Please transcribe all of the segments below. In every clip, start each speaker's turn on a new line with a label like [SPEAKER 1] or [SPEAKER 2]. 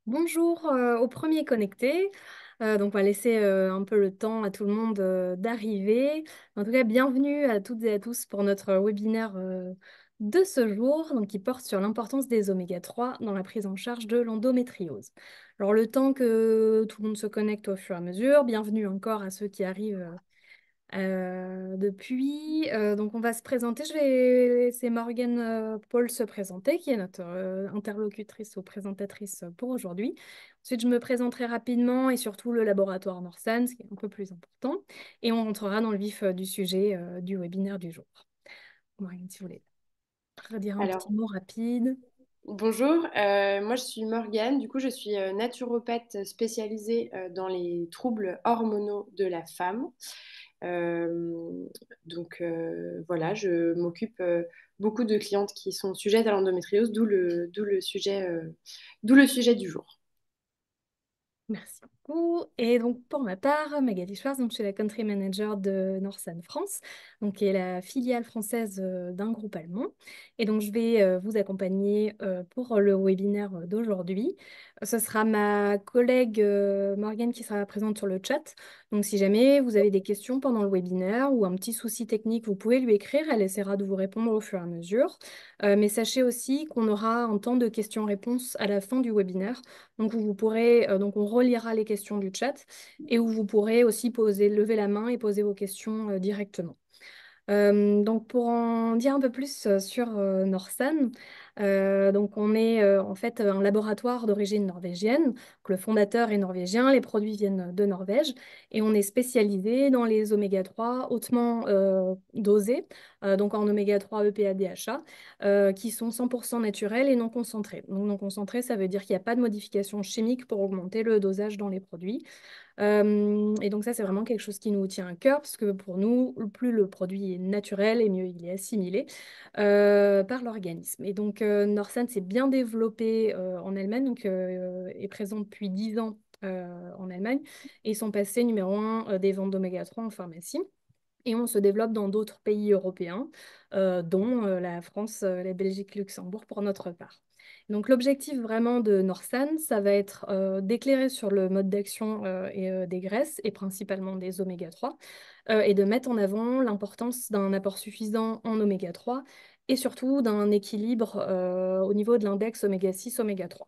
[SPEAKER 1] Bonjour au premier connecté. Donc, on va laisser un peu le temps à tout le monde d'arriver. En tout cas, bienvenue à toutes et à tous pour notre webinaire de ce jour, donc, qui porte sur l'importance des oméga 3 dans la prise en charge de l'endométriose. Alors, le temps que tout le monde se connecte au fur et à mesure, bienvenue encore à ceux qui arrivent donc, on va se présenter. Je vais laisser Morgane Paul se présenter, qui est notre interlocutrice ou présentatrice pour aujourd'hui. Ensuite, je me présenterai rapidement et surtout le laboratoire Norsan, ce qui est un peu plus important. Et on rentrera dans le vif du sujet du webinaire du jour. Morgane, si vous voulez redire un petit
[SPEAKER 2] Alors,
[SPEAKER 1] mot rapide.
[SPEAKER 2] bonjour, moi je suis Morgane, du coup je suis naturopathe spécialisée dans les troubles hormonaux de la femme. Euh, voilà, je m'occupe beaucoup de clientes qui sont sujettes à l'endométriose, d'où le sujet du jour.
[SPEAKER 1] Merci beaucoup. Et donc, pour ma part, Magali Schwartz, donc, je suis la country manager de Norsan France, donc, qui est la filiale française d'un groupe allemand. Et donc, je vais vous accompagner pour le webinaire d'aujourd'hui. Ce sera ma collègue Morgane qui sera présente sur le chat. Donc, si jamais vous avez des questions pendant le webinaire ou un petit souci technique, vous pouvez lui écrire. Elle essaiera de vous répondre au fur et à mesure. Mais sachez aussi qu'on aura un temps de questions-réponses à la fin du webinaire. Donc, où vous pourrez, donc on relira les questions du chat et où vous pourrez aussi lever la main et poser vos questions directement. Donc pour en dire un peu plus sur Norsan, donc on est en fait un laboratoire d'origine norvégienne. Donc le fondateur est norvégien, les produits viennent de Norvège et on est spécialisé dans les oméga 3 hautement dosés, donc en oméga 3 EPA, DHA, qui sont 100% naturels et non concentrés. Donc non concentrés, ça veut dire qu'il n'y a pas de modification chimique pour augmenter le dosage dans les produits. Et donc ça, c'est vraiment quelque chose qui nous tient à cœur, parce que pour nous, plus le produit est naturel, et mieux il est assimilé par l'organisme. Et donc Norsan s'est bien développé en Allemagne, donc est présent depuis 10 ans en Allemagne, et ils sont passés numéro 1 des ventes d'oméga 3 en pharmacie. Et on se développe dans d'autres pays européens, dont la France, la Belgique, Luxembourg pour notre part. Donc l'objectif vraiment de Norsan, ça va être d'éclairer sur le mode d'action des graisses et principalement des oméga 3 et de mettre en avant l'importance d'un apport suffisant en oméga 3 et surtout d'un équilibre au niveau de l'index oméga 6, oméga 3.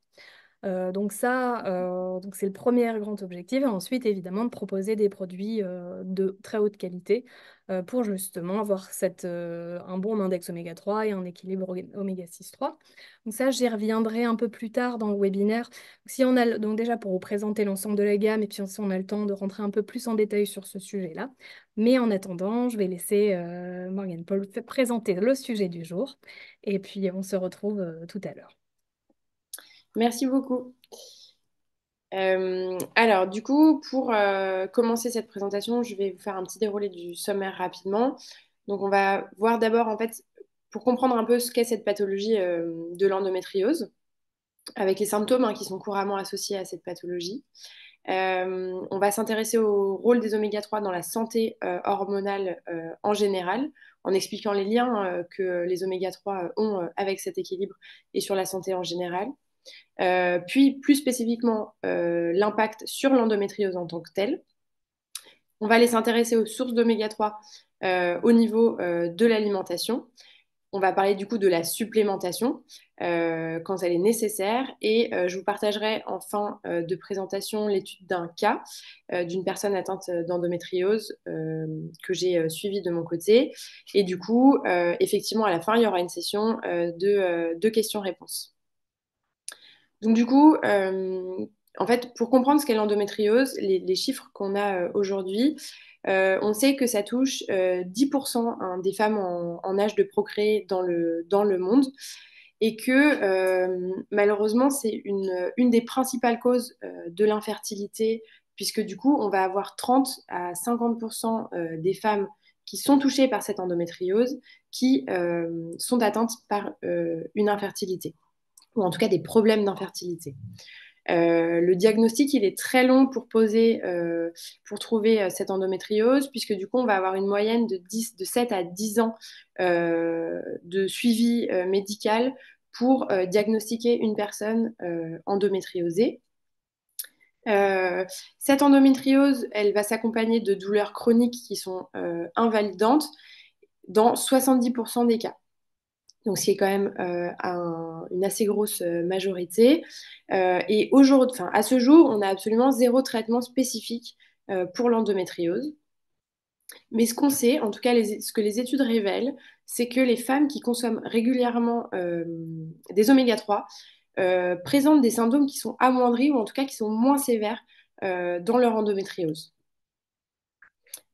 [SPEAKER 1] Donc ça, donc c'est le premier grand objectif. Et ensuite, évidemment, de proposer des produits de très haute qualité pour justement avoir un bon index oméga 3 et un équilibre oméga 6, 3. Donc ça, j'y reviendrai un peu plus tard dans le webinaire. Si on a, donc déjà pour vous présenter l'ensemble de la gamme et puis si on a le temps de rentrer un peu plus en détail sur ce sujet-là. Mais en attendant, je vais laisser Morgane Paul présenter le sujet du jour. Et puis, on se retrouve tout à l'heure.
[SPEAKER 2] Merci beaucoup. Alors, du coup, pour commencer cette présentation, je vais vous faire un petit déroulé du sommaire rapidement. Donc, on va voir d'abord, en fait, pour comprendre un peu ce qu'est cette pathologie de l'endométriose, avec les symptômes qui sont couramment associés à cette pathologie. On va s'intéresser au rôle des oméga 3 dans la santé hormonale en général, en expliquant les liens que les oméga 3 ont avec cet équilibre et sur la santé en général. Puis plus spécifiquement l'impact sur l'endométriose en tant que telle. On va aller s'intéresser aux sources d'oméga 3 au niveau de l'alimentation. On va parler du coup de la supplémentation quand elle est nécessaire et je vous partagerai en fin de présentation l'étude d'un cas d'une personne atteinte d'endométriose que j'ai suivie de mon côté. Et du coup, effectivement, à la fin, il y aura une session de questions-réponses. Donc du coup, en fait, pour comprendre ce qu'est l'endométriose, les chiffres qu'on a aujourd'hui, on sait que ça touche 10% des femmes en âge de procréer dans le monde et que malheureusement, c'est une des principales causes de l'infertilité, puisque du coup, on va avoir 30 à 50% des femmes qui sont touchées par cette endométriose qui sont atteintes par une infertilité ou en tout cas des problèmes d'infertilité. Le diagnostic, il est très long pour pour trouver cette endométriose, puisque du coup, on va avoir une moyenne de 7 à 10 ans de suivi médical pour diagnostiquer une personne endométriosée. Euh, Cette endométriose, elle va s'accompagner de douleurs chroniques qui sont invalidantes dans 70% des cas. Donc, ce qui est quand même une assez grosse majorité. Et aujourd'hui, enfin, à ce jour, on a absolument zéro traitement spécifique pour l'endométriose. Mais ce qu'on sait, en tout cas ce que les études révèlent, c'est que les femmes qui consomment régulièrement des oméga 3 présentent des symptômes qui sont amoindris ou en tout cas qui sont moins sévères dans leur endométriose.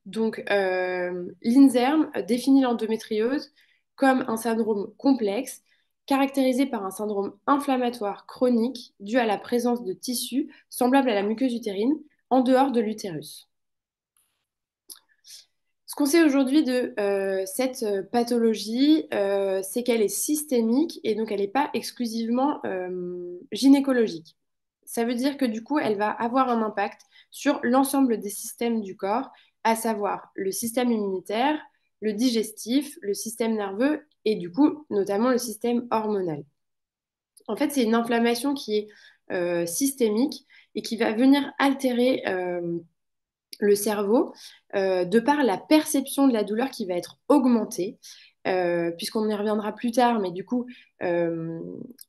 [SPEAKER 2] Donc, l'INSERM définit l'endométriose comme un syndrome complexe caractérisé par un syndrome inflammatoire chronique dû à la présence de tissus semblables à la muqueuse utérine en dehors de l'utérus. Ce qu'on sait aujourd'hui de cette pathologie, c'est qu'elle est systémique et donc elle n'est pas exclusivement gynécologique. Ça veut dire que du coup, elle va avoir un impact sur l'ensemble des systèmes du corps, à savoir le système immunitaire, le digestif, le système nerveux et du coup, notamment le système hormonal. En fait, c'est une inflammation qui est systémique et qui va venir altérer le cerveau de par la perception de la douleur qui va être augmentée, puisqu'on y reviendra plus tard, mais du coup, euh,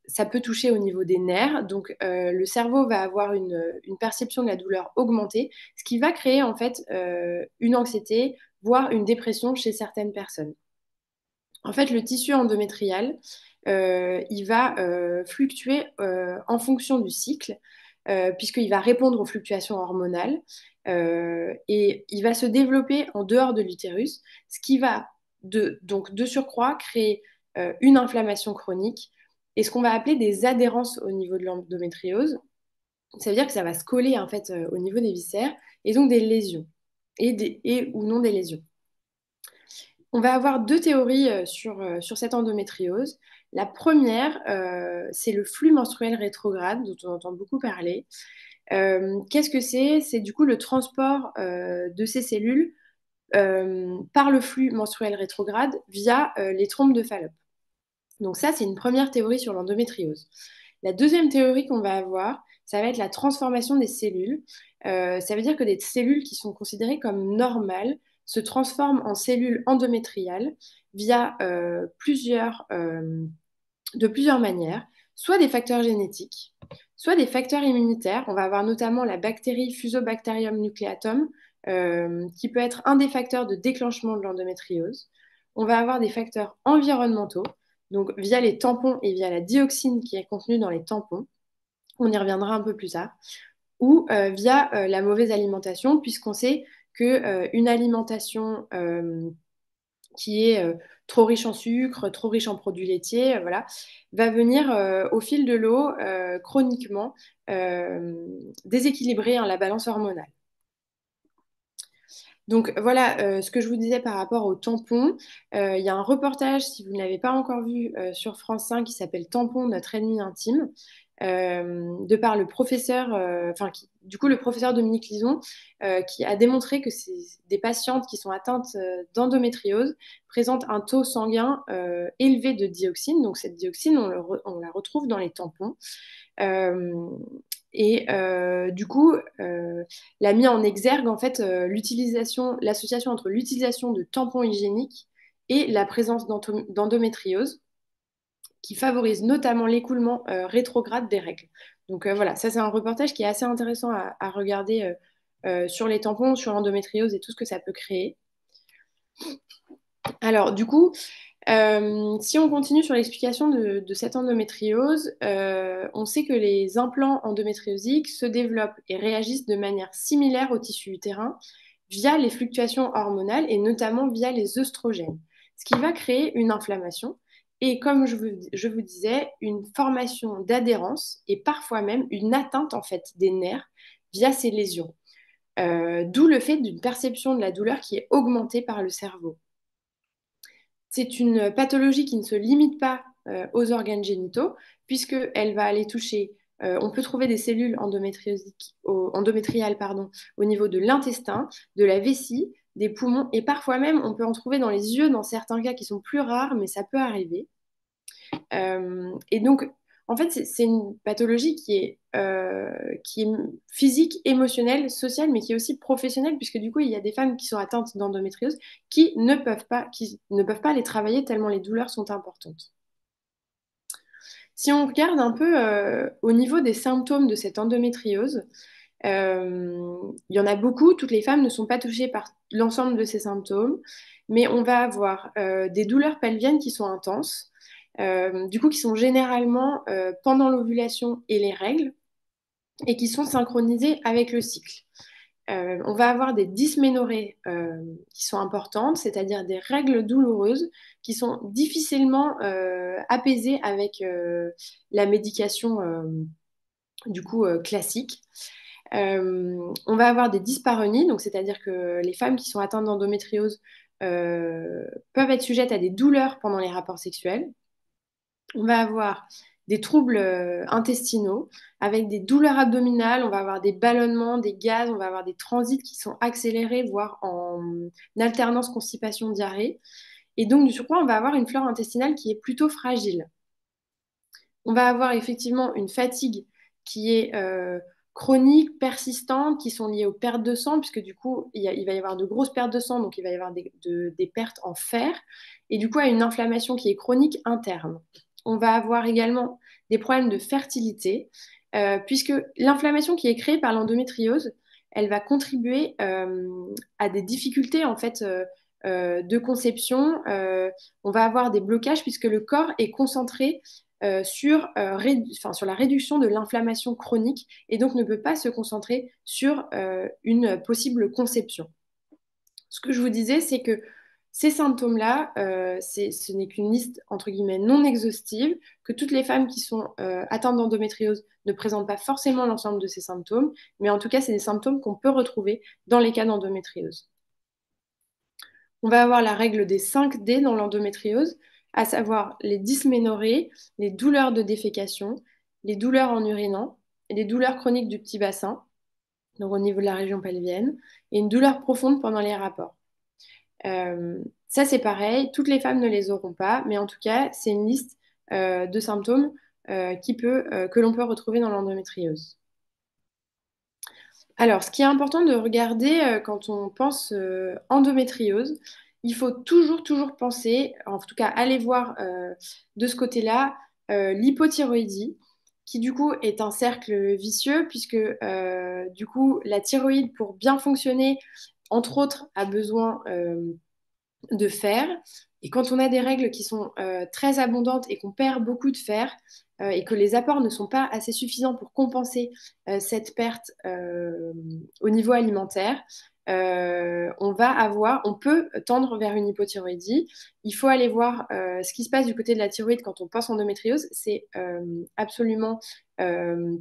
[SPEAKER 2] ça peut toucher au niveau des nerfs. Donc, le cerveau va avoir une perception de la douleur augmentée, ce qui va créer en fait une anxiété, voire une dépression chez certaines personnes. En fait, le tissu endométrial, il va fluctuer en fonction du cycle, puisqu'il va répondre aux fluctuations hormonales, et il va se développer en dehors de l'utérus, ce qui va donc de surcroît créer une inflammation chronique et ce qu'on va appeler des adhérences au niveau de l'endométriose. Ça veut dire que ça va se coller en fait au niveau des viscères et donc des lésions et ou non des lésions. On va avoir deux théories sur cette endométriose. La première, c'est le flux menstruel rétrograde, dont on entend beaucoup parler. Qu'est-ce que c'est? C'est du coup le transport de ces cellules par le flux menstruel rétrograde via les trompes de Fallope. Donc ça, c'est une première théorie sur l'endométriose. La deuxième théorie qu'on va avoir, ça va être la transformation des cellules. Ça veut dire que des cellules qui sont considérées comme normales se transforment en cellules endométriales via de plusieurs manières, soit des facteurs génétiques, soit des facteurs immunitaires. On va avoir notamment la bactérie Fusobacterium nucleatum, qui peut être un des facteurs de déclenchement de l'endométriose. On va avoir des facteurs environnementaux, donc via les tampons et via la dioxine qui est contenue dans les tampons. On y reviendra un peu plus tard. Ou via la mauvaise alimentation, puisqu'on sait qu'une alimentation qui est trop riche en sucre, trop riche en produits laitiers, voilà, va venir au fil de l'eau chroniquement euh, déséquilibrer hein, la balance hormonale. Donc voilà ce que je vous disais par rapport aux tampons. Il y a un reportage, si vous ne l'avez pas encore vu, sur France 5 qui s'appelle Tampon, notre ennemi intime, de par le professeur, du coup le professeur Dominique Lison, qui a démontré que des patientes qui sont atteintes d'endométriose présentent un taux sanguin élevé de dioxine. Donc cette dioxine, on la retrouve dans les tampons. Euh, du coup, l'a mis en exergue en fait l'association entre l'utilisation de tampons hygiéniques et la présence d'endométriose, qui favorise notamment l'écoulement rétrograde des règles. Donc voilà, ça c'est un reportage qui est assez intéressant à regarder sur les tampons, sur l'endométriose et tout ce que ça peut créer. Alors du coup, si on continue sur l'explication de cette endométriose, on sait que les implants endométriosiques se développent et réagissent de manière similaire au tissu utérin via les fluctuations hormonales et notamment via les œstrogènes, ce qui va créer une inflammation et, comme je vous disais, une formation d'adhérence et parfois même une atteinte en fait des nerfs via ces lésions. D'où le fait d'une perception de la douleur qui est augmentée par le cerveau. C'est une pathologie qui ne se limite pas aux organes génitaux, puisqu'elle va aller toucher, on peut trouver des cellules endométriales au niveau de l'intestin, de la vessie, des poumons, et parfois même on peut en trouver dans les yeux dans certains cas qui sont plus rares, mais ça peut arriver. Et donc, en fait, c'est une pathologie qui est physique, émotionnelle, sociale, mais qui est aussi professionnelle, puisque du coup, il y a des femmes qui sont atteintes d'endométriose qui ne peuvent pas aller travailler tellement les douleurs sont importantes. Si on regarde un peu au niveau des symptômes de cette endométriose, il y en a beaucoup, toutes les femmes ne sont pas touchées par l'ensemble de ces symptômes, mais on va avoir des douleurs pelviennes qui sont intenses, du coup qui sont généralement pendant l'ovulation et les règles, et qui sont synchronisées avec le cycle. On va avoir des dysménorrhées qui sont importantes, c'est-à-dire des règles douloureuses qui sont difficilement apaisées avec la médication du coup classique. On va avoir des dyspareunies, donc c'est-à-dire que les femmes qui sont atteintes d'endométriose peuvent être sujettes à des douleurs pendant les rapports sexuels. On va avoir des troubles intestinaux avec des douleurs abdominales, on va avoir des ballonnements, des gaz, on va avoir des transits qui sont accélérés, voire en alternance constipation-diarrhée. Et donc, du surcroît, on va avoir une flore intestinale qui est plutôt fragile. On va avoir effectivement une fatigue qui est chronique, persistante, qui sont liées aux pertes de sang, puisque du coup, il va y avoir de grosses pertes de sang, donc il va y avoir des pertes en fer, et du coup, à une inflammation qui est chronique interne. On va avoir également des problèmes de fertilité, puisque l'inflammation qui est créée par l'endométriose, elle va contribuer à des difficultés en fait de conception. On va avoir des blocages puisque le corps est concentré sur la réduction de l'inflammation chronique et donc ne peut pas se concentrer sur une possible conception. Ce que je vous disais, c'est que ces symptômes-là, ce n'est qu'une liste entre guillemets non exhaustive, que toutes les femmes qui sont atteintes d'endométriose ne présentent pas forcément l'ensemble de ces symptômes, mais en tout cas, c'est des symptômes qu'on peut retrouver dans les cas d'endométriose. On va avoir la règle des 5 D dans l'endométriose, à savoir les dysménorrhées, les douleurs de défécation, les douleurs en urinant, et les douleurs chroniques du petit bassin, donc au niveau de la région pelvienne, et une douleur profonde pendant les rapports. Ça, c'est pareil, toutes les femmes ne les auront pas, mais en tout cas, c'est une liste de symptômes que l'on peut retrouver dans l'endométriose. Alors, ce qui est important de regarder quand on pense endométriose, il faut toujours, toujours penser, en tout cas aller voir de ce côté-là, l'hypothyroïdie, qui du coup est un cercle vicieux, puisque du coup la thyroïde, pour bien fonctionner, entre autres, a besoin de fer. Et quand on a des règles qui sont très abondantes et qu'on perd beaucoup de fer et que les apports ne sont pas assez suffisants pour compenser cette perte au niveau alimentaire, on peut tendre vers une hypothyroïdie. Il faut aller voir ce qui se passe du côté de la thyroïde quand on pense endométriose. C'est absolument euh,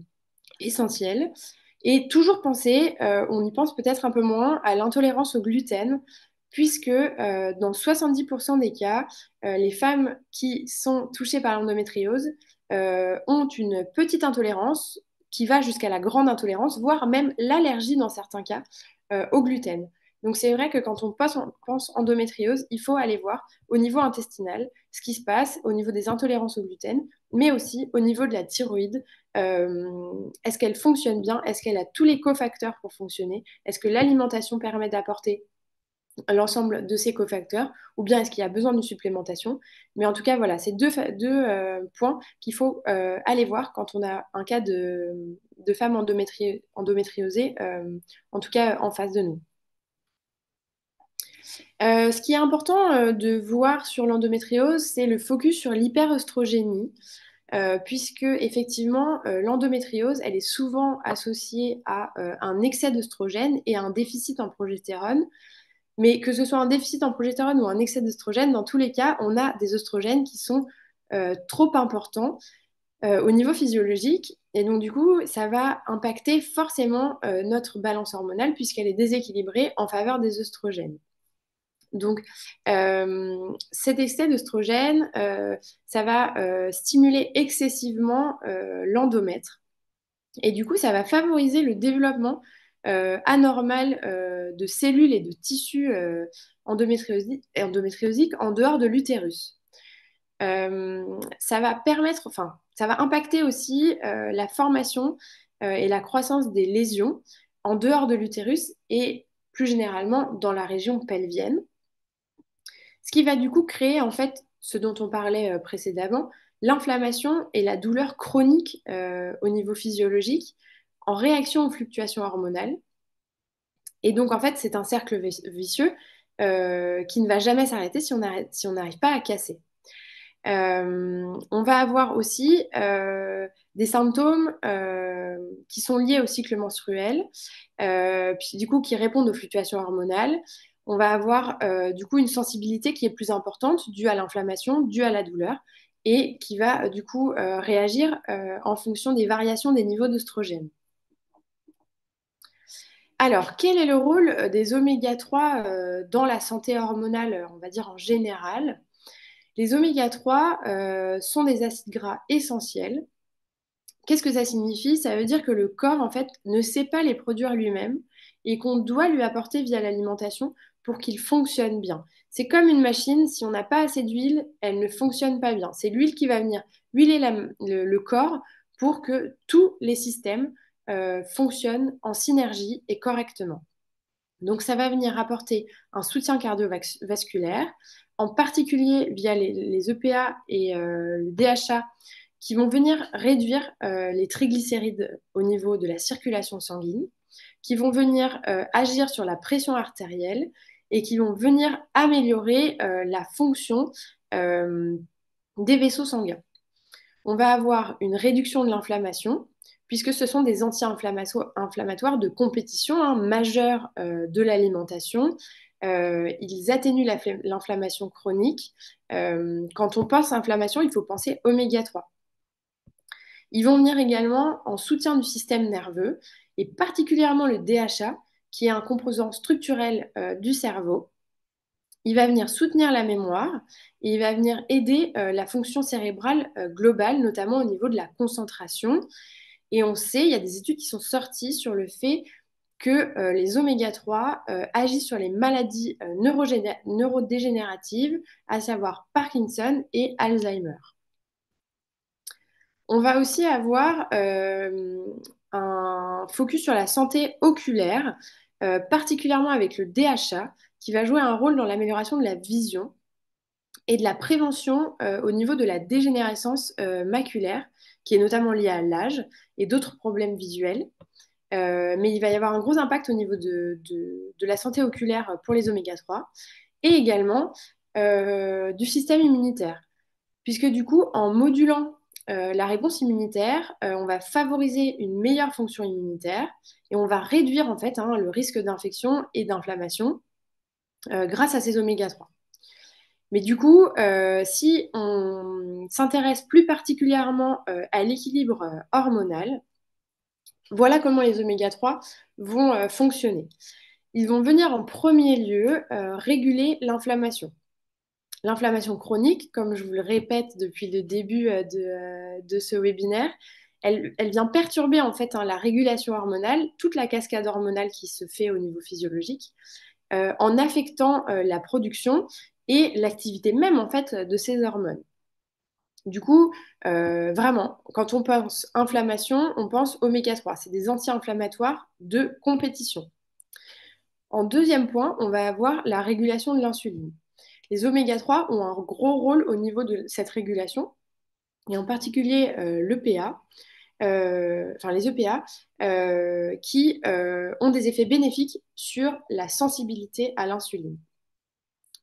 [SPEAKER 2] essentiel. Et toujours penser, on y pense peut-être un peu moins, à l'intolérance au gluten, puisque dans 70% des cas, les femmes qui sont touchées par l'endométriose ont une petite intolérance qui va jusqu'à la grande intolérance, voire même l'allergie dans certains cas au gluten. Donc c'est vrai que quand pense endométriose, il faut aller voir au niveau intestinal ce qui se passe au niveau des intolérances au gluten, mais aussi au niveau de la thyroïde. Est-ce qu'elle fonctionne bien? Est-ce qu'elle a tous les cofacteurs pour fonctionner? Est-ce que l'alimentation permet d'apporter l'ensemble de ces cofacteurs? Ou bien est-ce qu'il y a besoin d'une supplémentation? Mais en tout cas, voilà, c'est deux points qu'il faut aller voir quand on a un cas de femme endométriosée, en tout cas en face de nous. Ce qui est important de voir sur l'endométriose, c'est le focus sur l'hyperœstrogénie. Puisque effectivement, l'endométriose, elle est souvent associée à un excès d'œstrogène et à un déficit en progestérone. Mais que ce soit un déficit en progestérone ou un excès d'œstrogène, dans tous les cas, on a des œstrogènes qui sont trop importants au niveau physiologique. Et donc, du coup, ça va impacter forcément notre balance hormonale puisqu'elle est déséquilibrée en faveur des œstrogènes. Donc, cet excès d'œstrogène, ça va stimuler excessivement l'endomètre. Et du coup, ça va favoriser le développement anormal de cellules et de tissus endométriosiques en dehors de l'utérus. Ça va permettre, enfin, ça va impacter aussi la formation et la croissance des lésions en dehors de l'utérus et plus généralement dans la région pelvienne. Ce qui va du coup créer en fait ce dont on parlait précédemment, l'inflammation et la douleur chronique au niveau physiologique en réaction aux fluctuations hormonales. Et donc en fait, c'est un cercle vicieux qui ne va jamais s'arrêter si on n'arrive pas à casser. On va avoir aussi des symptômes qui sont liés au cycle menstruel, puis du coup qui répondent aux fluctuations hormonales. On va avoir du coup une sensibilité qui est plus importante due à l'inflammation, due à la douleur, et qui va du coup réagir en fonction des variations des niveaux d'œstrogène. Alors, quel est le rôle des oméga 3 dans la santé hormonale, on va dire en général? Les oméga 3 sont des acides gras essentiels. Qu'est-ce que ça signifie? Ça veut dire que le corps, en fait, ne sait pas les produire lui-même et qu'on doit lui apporter via l'alimentation pour qu'il fonctionne bien. C'est comme une machine, si on n'a pas assez d'huile, elle ne fonctionne pas bien. C'est l'huile qui va venir huiler le corps pour que tous les systèmes fonctionnent en synergie et correctement. Donc, ça va venir apporter un soutien cardiovasculaire, en particulier via les EPA et le DHA, qui vont venir réduire les triglycérides au niveau de la circulation sanguine, qui vont venir agir sur la pression artérielle et qui vont venir améliorer la fonction euh, des vaisseaux sanguins. On va avoir une réduction de l'inflammation, puisque ce sont des anti-inflammatoires de compétition majeure de l'alimentation. Ils atténuent l'inflammation chronique. Quand on pense inflammation, il faut penser oméga 3. Ils vont venir également en soutien du système nerveux, et particulièrement le DHA, qui est un composant structurel du cerveau. Il va venir soutenir la mémoire et il va venir aider la fonction cérébrale globale, notamment au niveau de la concentration. Et on sait, il y a des études qui sont sorties sur le fait que les oméga 3 agissent sur les maladies neurodégénératives, à savoir Parkinson et Alzheimer. On va aussi avoir un focus sur la santé oculaire, particulièrement avec le DHA, qui va jouer un rôle dans l'amélioration de la vision et de la prévention au niveau de la dégénérescence maculaire, qui est notamment liée à l'âge et d'autres problèmes visuels. Mais il va y avoir un gros impact au niveau de la santé oculaire pour les oméga 3 et également du système immunitaire. Puisque du coup, en modulant la réponse immunitaire, on va favoriser une meilleure fonction immunitaire et on va réduire en fait le risque d'infection et d'inflammation grâce à ces oméga 3. Mais du coup, si on s'intéresse plus particulièrement à l'équilibre hormonal, voilà comment les oméga 3 vont fonctionner. Ils vont venir en premier lieu réguler l'inflammation. L'inflammation chronique, comme je vous le répète depuis le début de ce webinaire, elle vient perturber en fait la régulation hormonale, toute la cascade hormonale qui se fait au niveau physiologique, en affectant la production et l'activité même en fait de ces hormones. Du coup, vraiment, quand on pense inflammation, on pense oméga 3. C'est des anti-inflammatoires de compétition. En deuxième point, on va avoir la régulation de l'insuline. Les oméga 3 ont un gros rôle au niveau de cette régulation, et en particulier l'EPA, enfin les EPA, qui ont des effets bénéfiques sur la sensibilité à l'insuline.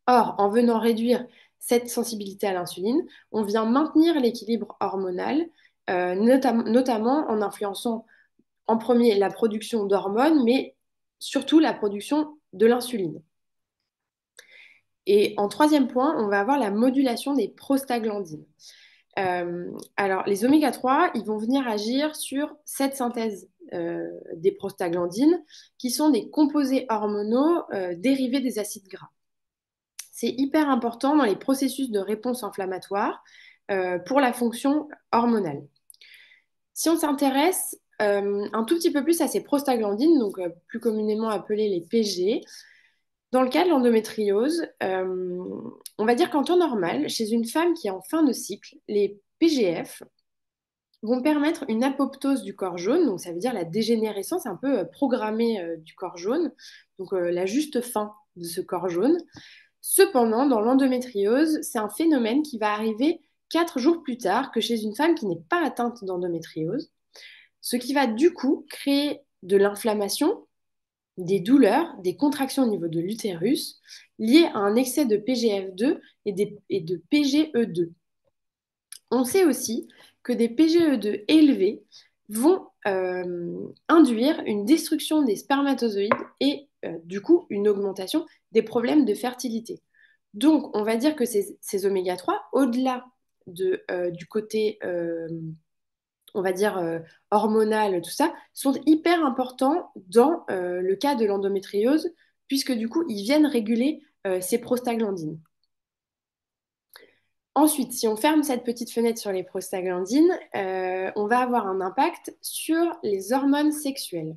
[SPEAKER 2] Or, en venant réduire cette sensibilité à l'insuline, on vient maintenir l'équilibre hormonal, notamment en influençant en premier la production d'hormones, mais surtout la production de l'insuline. Et en troisième point, on va avoir la modulation des prostaglandines. Alors, les oméga 3, ils vont venir agir sur cette synthèse des prostaglandines, qui sont des composés hormonaux dérivés des acides gras. C'est hyper important dans les processus de réponse inflammatoire pour la fonction hormonale. Si on s'intéresse un tout petit peu plus à ces prostaglandines, donc plus communément appelées les PG, Dans le cas de l'endométriose, on va dire qu'en temps normal, chez une femme qui est en fin de cycle, les PGF vont permettre une apoptose du corps jaune, donc ça veut dire la dégénérescence un peu programmée du corps jaune, donc la juste fin de ce corps jaune. Cependant, dans l'endométriose, c'est un phénomène qui va arriver 4 jours plus tard que chez une femme qui n'est pas atteinte d'endométriose, ce qui va du coup créer de l'inflammation, des douleurs, des contractions au niveau de l'utérus liées à un excès de PGF2 et de PGE2. On sait aussi que des PGE2 élevés vont induire une destruction des spermatozoïdes et du coup une augmentation des problèmes de fertilité. Donc, on va dire que ces oméga 3, au-delà du côté, on va dire, hormonal, tout ça, sont hyper importants dans le cas de l'endométriose, puisque du coup, ils viennent réguler ces prostaglandines. Ensuite, si on ferme cette petite fenêtre sur les prostaglandines, on va avoir un impact sur les hormones sexuelles,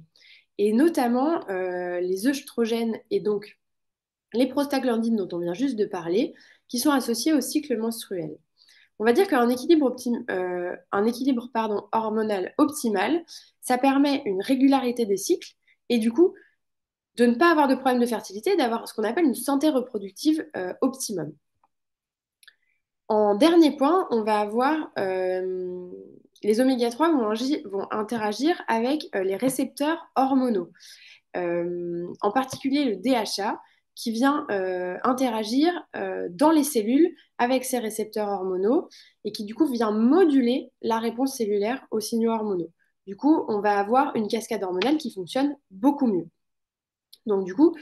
[SPEAKER 2] et notamment les œstrogènes et donc les prostaglandines dont on vient juste de parler, qui sont associées au cycle menstruel. On va dire qu'un équilibre, hormonal optimal, ça permet une régularité des cycles et du coup de ne pas avoir de problème de fertilité, d'avoir ce qu'on appelle une santé reproductive optimum. En dernier point, on va avoir les oméga 3 vont interagir avec les récepteurs hormonaux, en particulier le DHA, qui vient interagir dans les cellules avec ces récepteurs hormonaux et qui du coup vient moduler la réponse cellulaire aux signaux hormonaux. Du coup, on va avoir une cascade hormonale qui fonctionne beaucoup mieux. Donc du coup,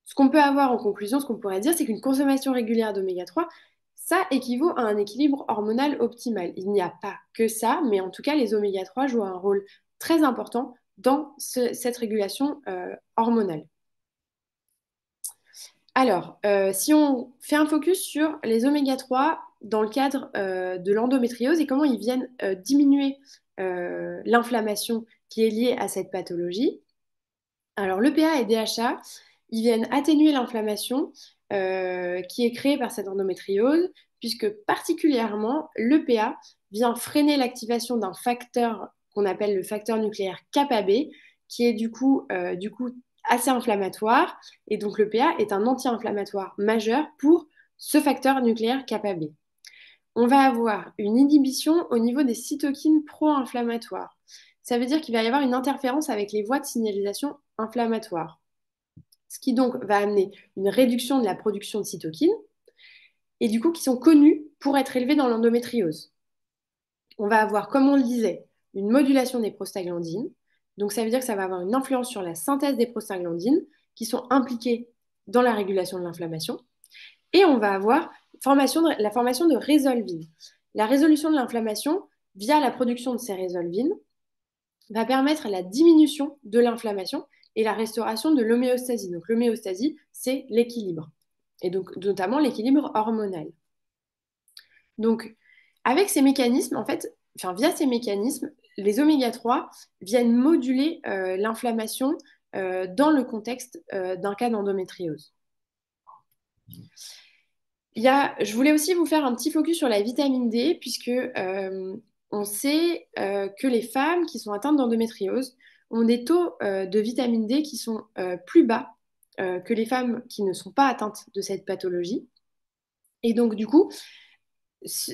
[SPEAKER 2] ce qu'on peut avoir en conclusion, ce qu'on pourrait dire, c'est qu'une consommation régulière d'oméga 3, ça équivaut à un équilibre hormonal optimal. Il n'y a pas que ça, mais en tout cas, les oméga 3 jouent un rôle très important dans cette régulation hormonale. Alors, si on fait un focus sur les oméga 3 dans le cadre de l'endométriose et comment ils viennent diminuer l'inflammation qui est liée à cette pathologie. Alors, l'EPA et DHA, ils viennent atténuer l'inflammation qui est créée par cette endométriose, puisque particulièrement l'EPA vient freiner l'activation d'un facteur qu'on appelle le facteur nucléaire kappa B, qui est du coup assez inflammatoire. Et donc l'EPA est un anti-inflammatoire majeur pour ce facteur nucléaire kappa B. On va avoir une inhibition au niveau des cytokines pro-inflammatoires. Ça veut dire qu'il va y avoir une interférence avec les voies de signalisation inflammatoire, ce qui donc va amener une réduction de la production de cytokines, et du coup qui sont connues pour être élevées dans l'endométriose. On va avoir, comme on le disait, une modulation des prostaglandines. Donc ça veut dire que ça va avoir une influence sur la synthèse des prostaglandines qui sont impliquées dans la régulation de l'inflammation. Et on va avoir la formation de résolvine. La résolution de l'inflammation via la production de ces résolvines va permettre la diminution de l'inflammation et la restauration de l'homéostasie. Donc l'homéostasie, c'est l'équilibre, et donc notamment l'équilibre hormonal. Donc avec ces mécanismes, en fait, enfin via ces mécanismes, les oméga 3 viennent moduler l'inflammation dans le contexte d'un cas d'endométriose. Je voulais aussi vous faire un petit focus sur la vitamine D, puisque on sait que les femmes qui sont atteintes d'endométriose ont des taux de vitamine D qui sont plus bas que les femmes qui ne sont pas atteintes de cette pathologie. Et donc, du coup,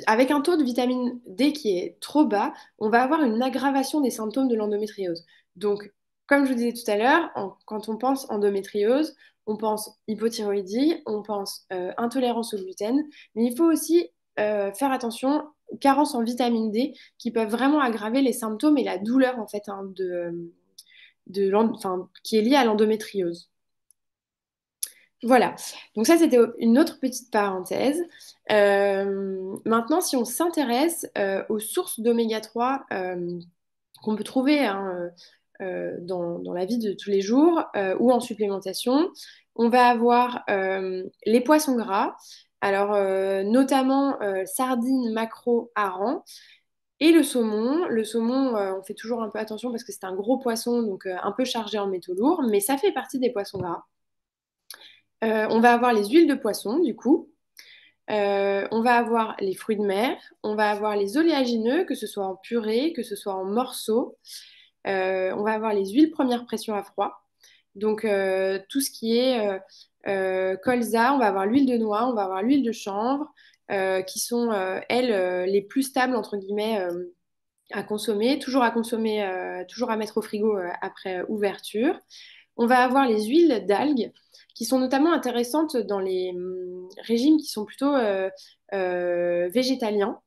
[SPEAKER 2] avec un taux de vitamine D qui est trop bas, on va avoir une aggravation des symptômes de l'endométriose. Donc, comme je vous disais tout à l'heure, quand on pense endométriose, on pense hypothyroïdie, on pense intolérance au gluten, mais il faut aussi faire attention aux carences en vitamine D qui peuvent vraiment aggraver les symptômes et la douleur en fait hein, qui est liée à l'endométriose. Voilà, donc ça c'était une autre petite parenthèse. Maintenant, si on s'intéresse aux sources d'oméga 3 qu'on peut trouver hein, dans la vie de tous les jours ou en supplémentation, on va avoir les poissons gras, alors notamment sardines, maquereaux, harengs, et le saumon. Le saumon, on fait toujours un peu attention parce que c'est un gros poisson, donc un peu chargé en métaux lourds, mais ça fait partie des poissons gras. On va avoir les huiles de poisson, du coup. On va avoir les fruits de mer. On va avoir les oléagineux, que ce soit en purée, que ce soit en morceaux. On va avoir les huiles première pression à froid. Donc, tout ce qui est colza, on va avoir l'huile de noix, on va avoir l'huile de chanvre, qui sont, elles, les plus stables, entre guillemets, à consommer, toujours à mettre au frigo après ouverture. On va avoir les huiles d'algues qui sont notamment intéressantes dans les régimes qui sont plutôt végétaliens.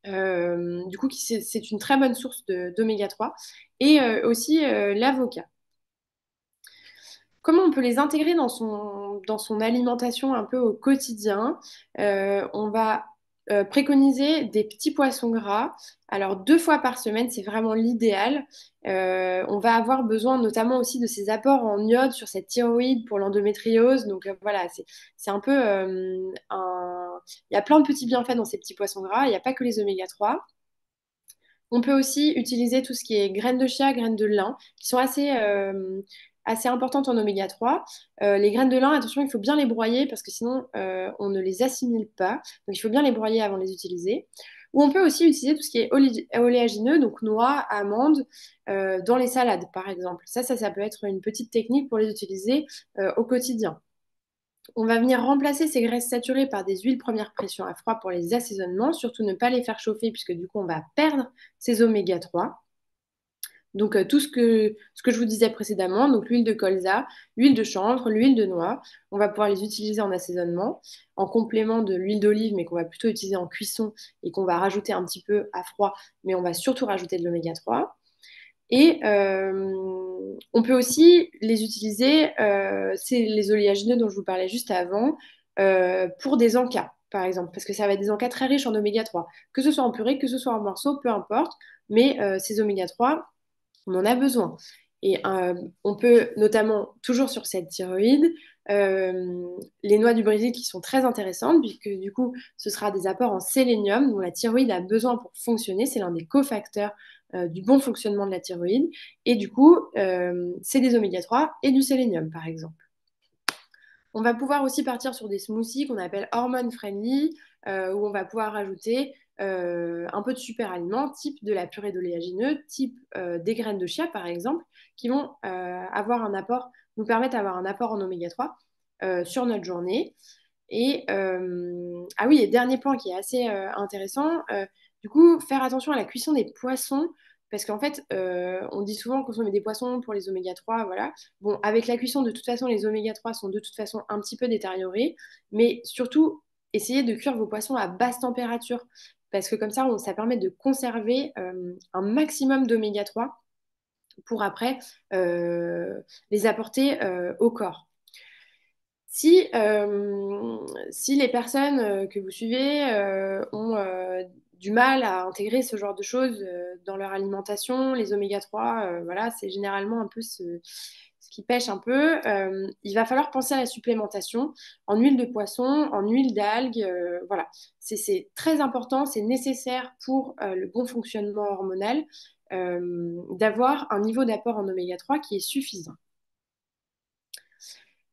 [SPEAKER 2] Du coup, c'est une très bonne source d'oméga 3. Et aussi l'avocat. Comment on peut les intégrer dans son alimentation un peu au quotidien? On va préconiser des petits poissons gras. Alors, 2 fois par semaine, c'est vraiment l'idéal. On va avoir besoin notamment aussi de ces apports en iode sur cette thyroïde pour l'endométriose. Donc, voilà, c'est un peu Il y a plein de petits bienfaits dans ces petits poissons gras. Il n'y a pas que les oméga 3. On peut aussi utiliser tout ce qui est graines de chia, graines de lin, qui sont assez importantes en oméga 3. Les graines de lin, attention, il faut bien les broyer parce que sinon, on ne les assimile pas. Donc, il faut bien les broyer avant de les utiliser. Ou on peut aussi utiliser tout ce qui est oléagineux, donc noix, amandes, dans les salades, par exemple. Ça peut être une petite technique pour les utiliser au quotidien. On va venir remplacer ces graisses saturées par des huiles première pression à froid pour les assaisonnements, surtout ne pas les faire chauffer puisque du coup on va perdre ces oméga 3. Donc tout ce que je vous disais précédemment, donc l'huile de colza, l'huile de chanvre, l'huile de noix, on va pouvoir les utiliser en assaisonnement, en complément de l'huile d'olive, mais qu'on va plutôt utiliser en cuisson et qu'on va rajouter un petit peu à froid, mais on va surtout rajouter de l'oméga 3. Et on peut aussi les utiliser, c'est les oléagineux dont je vous parlais juste avant, pour des encas, par exemple, parce que ça va être des encas très riches en oméga 3, que ce soit en purée, que ce soit en morceaux, peu importe, mais ces oméga 3, on en a besoin. Et on peut notamment, toujours sur cette thyroïde, les noix du Brésil qui sont très intéressantes, puisque du coup, ce sera des apports en sélénium dont la thyroïde a besoin pour fonctionner. C'est l'un des cofacteurs du bon fonctionnement de la thyroïde. Et du coup, c'est des oméga 3 et du sélénium, par exemple. On va pouvoir aussi partir sur des smoothies qu'on appelle hormone friendly, où on va pouvoir rajouter un peu de super aliments, type de la purée d'oléagineux, type des graines de chia par exemple, qui vont avoir un apport, nous permettre d'avoir un apport en oméga 3 sur notre journée. Et ah oui, et dernier point qui est assez intéressant, du coup, faire attention à la cuisson des poissons, parce qu'en fait, on dit souvent consommer des poissons pour les oméga 3, voilà. Bon, avec la cuisson, de toute façon, les oméga 3 sont de toute façon un petit peu détériorés, mais surtout, essayez de cuire vos poissons à basse température, parce que comme ça, ça permet de conserver un maximum d'oméga 3 pour après les apporter au corps. Si, si les personnes que vous suivez ont du mal à intégrer ce genre de choses dans leur alimentation, les oméga 3, voilà, c'est généralement un peu ce qui pêche un peu. Il va falloir penser à la supplémentation en huile de poisson, en huile d'algue. Voilà, c'est très important, c'est nécessaire pour le bon fonctionnement hormonal d'avoir un niveau d'apport en oméga 3 qui est suffisant.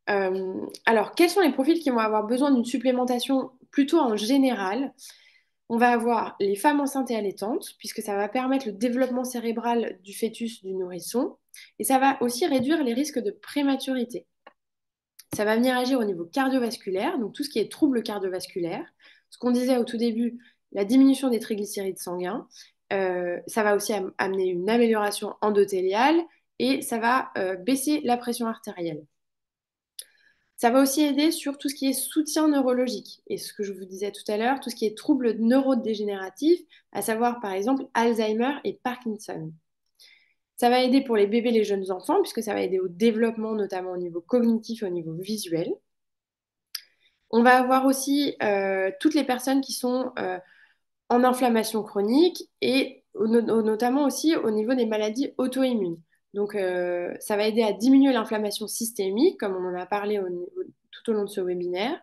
[SPEAKER 2] Alors, quels sont les profils qui vont avoir besoin d'une supplémentation plutôt en général? On va avoir les femmes enceintes et allaitantes, puisque ça va permettre le développement cérébral du fœtus, du nourrisson, et ça va aussi réduire les risques de prématurité. Ça va venir agir au niveau cardiovasculaire, donc tout ce qui est troubles cardiovasculaires. Ce qu'on disait au tout début, la diminution des triglycérides sanguins. Ça va aussi amener une amélioration endothéliale et ça va baisser la pression artérielle. Ça va aussi aider sur tout ce qui est soutien neurologique. Et ce que je vous disais tout à l'heure, tout ce qui est troubles neurodégénératifs, à savoir par exemple Alzheimer et Parkinson. Ça va aider pour les bébés et les jeunes enfants, puisque ça va aider au développement, notamment au niveau cognitif et au niveau visuel. On va avoir aussi toutes les personnes qui sont en inflammation chronique et notamment aussi au niveau des maladies auto-immunes. Donc, ça va aider à diminuer l'inflammation systémique, comme on en a parlé tout au long de ce webinaire,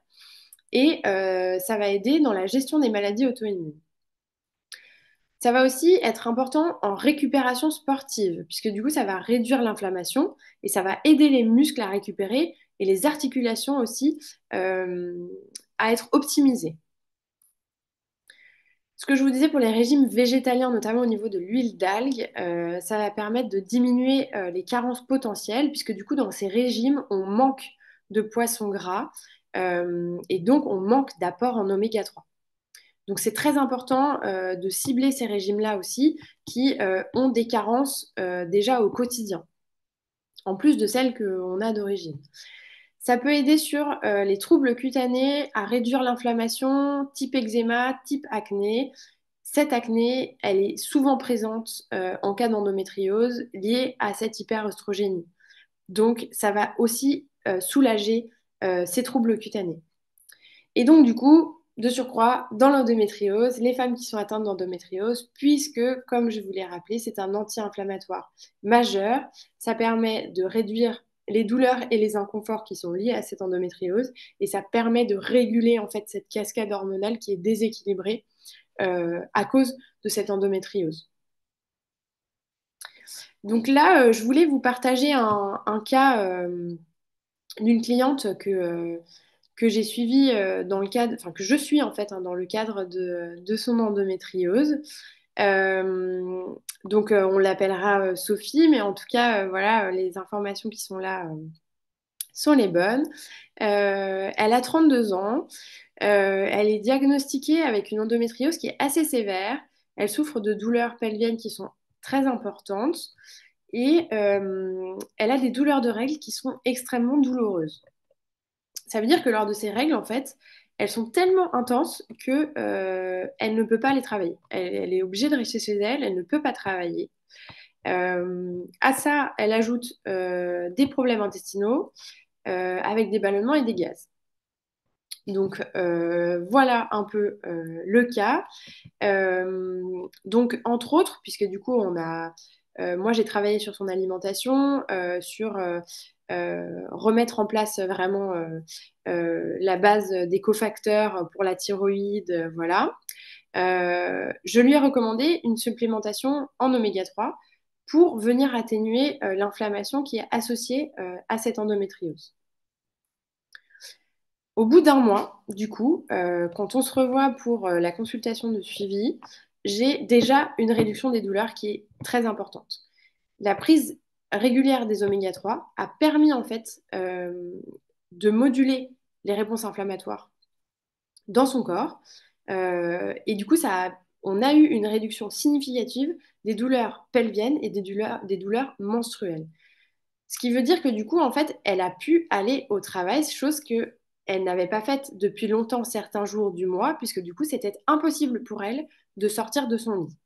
[SPEAKER 2] et ça va aider dans la gestion des maladies auto-immunes. Ça va aussi être important en récupération sportive, puisque du coup, ça va réduire l'inflammation et ça va aider les muscles à récupérer et les articulations aussi euh, à être optimisées. Ce que je vous disais pour les régimes végétaliens, notamment au niveau de l'huile d'algue, ça va permettre de diminuer les carences potentielles, puisque du coup, dans ces régimes, on manque de poissons gras et donc on manque d'apport en oméga 3. Donc c'est très important de cibler ces régimes-là aussi, qui ont des carences déjà au quotidien, en plus de celles qu'on a d'origine. Ça peut aider sur les troubles cutanés, à réduire l'inflammation, type eczéma, type acné. Cette acné, elle est souvent présente en cas d'endométriose liée à cette hyperœstrogénie. Donc, ça va aussi soulager ces troubles cutanés. Et donc, du coup, de surcroît, dans l'endométriose, les femmes qui sont atteintes d'endométriose, puisque, comme je vous l'ai rappelé, c'est un anti-inflammatoire majeur, ça permet de réduire les douleurs et les inconforts qui sont liés à cette endométriose, et ça permet de réguler en fait cette cascade hormonale qui est déséquilibrée à cause de cette endométriose. Donc là, je voulais vous partager un cas d'une cliente que j'ai suivie dans le cadre, enfin que je suis en fait dans le cadre de son endométriose. Euh, donc on l'appellera Sophie, mais en tout cas, voilà, les informations qui sont là sont les bonnes. Elle a 32 ans. Elle est diagnostiquée avec une endométriose qui est assez sévère. Elle souffre de douleurs pelviennes qui sont très importantes et elle a des douleurs de règles qui sont extrêmement douloureuses. Ça veut dire que lors de ces règles, en fait, elles sont tellement intenses que elle ne peut pas aller travailler. Elle est obligée de rester chez elle, elle ne peut pas travailler. À ça, elle ajoute des problèmes intestinaux avec des ballonnements et des gaz. Donc voilà un peu le cas. Donc entre autres, puisque du coup moi j'ai travaillé sur son alimentation, sur remettre en place vraiment la base des cofacteurs pour la thyroïde, voilà. Je lui ai recommandé une supplémentation en oméga 3 pour venir atténuer l'inflammation qui est associée à cette endométriose. Au bout d'un mois, du coup, quand on se revoit pour la consultation de suivi, j'ai déjà une réduction des douleurs qui est très importante. La prise régulière des oméga 3 a permis en fait de moduler les réponses inflammatoires dans son corps. Et du coup, on a eu une réduction significative des douleurs pelviennes et des douleurs menstruelles. Ce qui veut dire que du coup, en fait, elle a pu aller au travail, chose que elle n'avait pas faite depuis longtemps, certains jours du mois, puisque du coup, c'était impossible pour elle de sortir de son lit.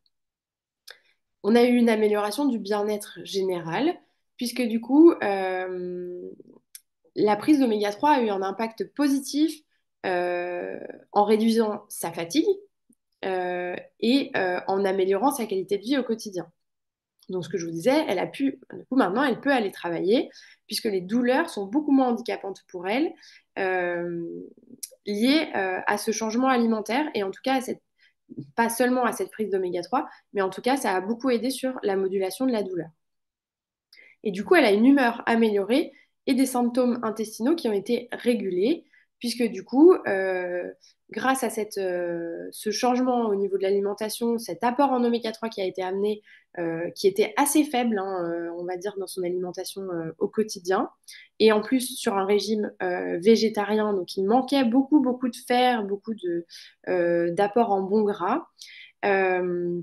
[SPEAKER 2] On a eu une amélioration du bien-être général, puisque du coup, la prise d'oméga 3 a eu un impact positif euh, en réduisant sa fatigue et en améliorant sa qualité de vie au quotidien. Donc, ce que je vous disais, du coup, maintenant, elle peut aller travailler puisque les douleurs sont beaucoup moins handicapantes pour elle, euh, liées à ce changement alimentaire et en tout cas, pas seulement à cette prise d'oméga 3, mais en tout cas, ça a beaucoup aidé sur la modulation de la douleur. Et du coup, elle a une humeur améliorée et des symptômes intestinaux qui ont été régulés, puisque du coup, grâce à ce changement au niveau de l'alimentation, cet apport en oméga 3 qui a été amené, qui était assez faible, hein, on va dire, dans son alimentation au quotidien, et en plus sur un régime végétarien, donc il manquait beaucoup, beaucoup de fer, beaucoup d'apport en bons gras, euh,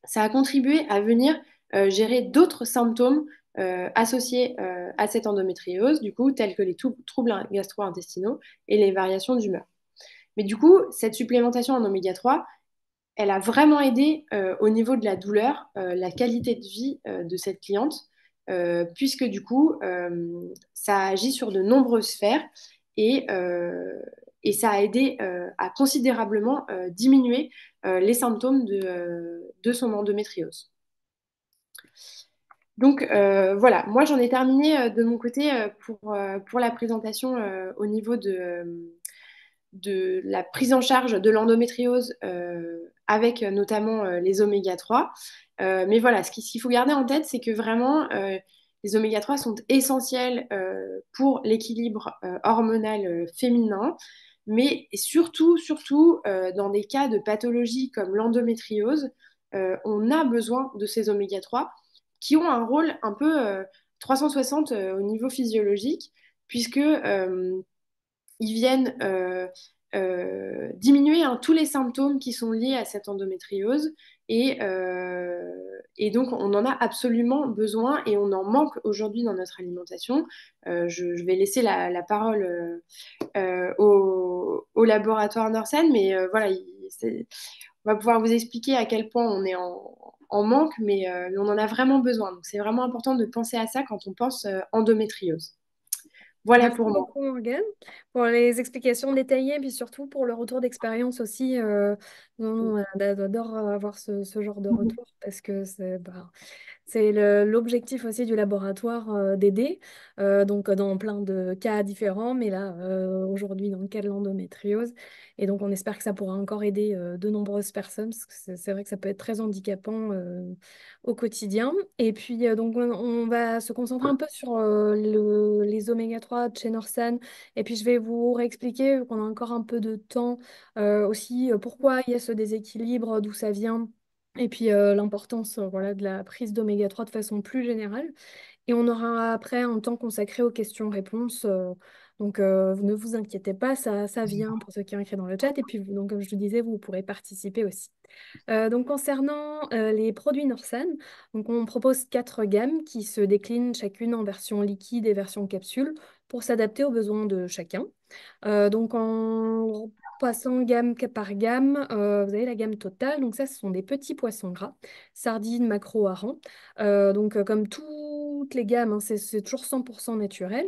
[SPEAKER 2] ça a contribué à venir gérer d'autres symptômes associés à cette endométriose, du coup, tels que les troubles gastro-intestinaux et les variations d'humeur. Mais du coup, cette supplémentation en oméga 3, elle a vraiment aidé au niveau de la douleur, la qualité de vie de cette cliente, puisque du coup, ça agit sur de nombreuses sphères et, euh, et ça a aidé à considérablement diminuer les symptômes de son endométriose. Donc voilà, moi j'en ai terminé de mon côté pour la présentation au niveau de la prise en charge de l'endométriose avec notamment les oméga 3. Mais voilà, ce qu'il faut garder en tête, c'est que vraiment, Les oméga 3 sont essentiels pour l'équilibre hormonal féminin, mais surtout dans des cas de pathologie comme l'endométriose, on a besoin de ces oméga 3 qui ont un rôle un peu 360 au niveau physiologique, puisque ils viennent diminuer hein, tous les symptômes qui sont liés à cette endométriose. Et donc, on en a absolument besoin et on en manque aujourd'hui dans notre alimentation. Je vais laisser la parole au laboratoire Norsen, mais voilà, on va pouvoir vous expliquer à quel point on est en manque, mais on en a vraiment besoin. Donc, c'est vraiment important de penser à ça quand on pense endométriose. Voilà
[SPEAKER 1] Merci
[SPEAKER 2] pour moi.
[SPEAKER 1] beaucoup, Morgane, pour les explications détaillées, puis surtout pour le retour d'expérience aussi. Non, non, j'adore avoir ce genre de retour parce que c'est l'objectif aussi du laboratoire d'aider, donc dans plein de cas différents, mais là, aujourd'hui, dans le cas de l'endométriose. Et donc, on espère que ça pourra encore aider de nombreuses personnes, parce que c'est vrai que ça peut être très handicapant au quotidien. Et puis, donc, on va se concentrer un peu sur les oméga 3 de chez Norsan. Et puis, je vais vous réexpliquer, vu qu'on a encore un peu de temps, aussi pourquoi il y a ce déséquilibre, d'où ça vient. Et puis l'importance voilà, de la prise d'oméga 3 de façon plus générale. Et on aura après un temps consacré aux questions-réponses. Donc ne vous inquiétez pas, ça vient pour ceux qui ont écrit dans le chat. Et puis donc, comme je vous disais, vous pourrez participer aussi. Donc concernant les produits Norsan, donc on propose 4 gammes qui se déclinent chacune en version liquide et version capsule pour s'adapter aux besoins de chacun. Donc en passant gamme par gamme, vous avez la gamme totale. Donc ça, ce sont des petits poissons gras, sardines, maquereaux, harengs. Donc comme toutes les gammes, hein, c'est toujours 100% naturel.